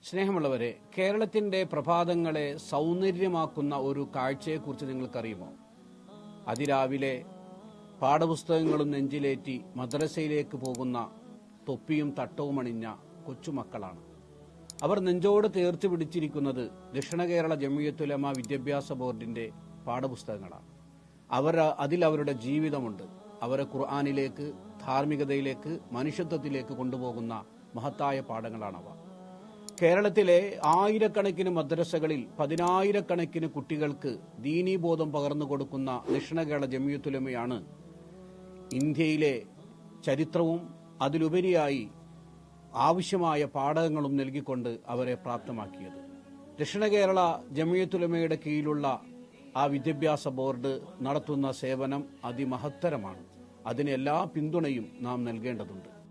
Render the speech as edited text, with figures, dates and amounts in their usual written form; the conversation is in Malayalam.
സ്നേഹമുള്ളവരെ, കേരളത്തിന്റെ പ്രഭാതങ്ങളെ സൗന്ദര്യമാക്കുന്ന ഒരു കാഴ്ചയെക്കുറിച്ച് നിങ്ങൾക്കറിയുമോ? അതിരാവിലെ പാഠപുസ്തകങ്ങളും നെഞ്ചിലേറ്റി മദ്രസയിലേക്ക് പോകുന്ന തൊപ്പിയും തട്ടവും അണിഞ്ഞ കൊച്ചുമക്കളാണ്. അവർ നെഞ്ചോട് ചേർത്ത് പിടിച്ചിരിക്കുന്നത് ദക്ഷിണ കേരള ജമിയത്തുലമ വിദ്യാഭ്യാസ ബോർഡിന്റെ പാഠപുസ്തകങ്ങളാണ്. അതിലവരുടെ ജീവിതമുണ്ട്. അവരെ ഖുർആനിലേക്ക്, ധാർമ്മികതയിലേക്ക്, മനുഷ്യത്വത്തിലേക്ക് കൊണ്ടുപോകുന്ന മഹത്തായ പാഠങ്ങളാണവ. കേരളത്തിലെ ആയിരക്കണക്കിന് മദ്രസകളിൽ പതിനായിരക്കണക്കിന് കുട്ടികൾക്ക് ദീനീബോധം പകർന്നു കൊടുക്കുന്ന ദക്ഷിണ കേരള ജമിയത്തുലമയാണ് ഇന്ത്യയിലെ ചരിത്രവും അതിലുപരിയായി ആവശ്യമായ പാഠങ്ങളും നൽകിക്കൊണ്ട് അവരെ പ്രാപ്തമാക്കിയത്. ദക്ഷിണ കേരള ജമിയത്തുലമയുടെ കീഴിലുള്ള ആ വിദ്യാഭ്യാസ ബോർഡ് നടത്തുന്ന സേവനം അതിമഹത്തരമാണ്. അതിന് എല്ലാ പിന്തുണയും നാം നൽകേണ്ടതുണ്ട്.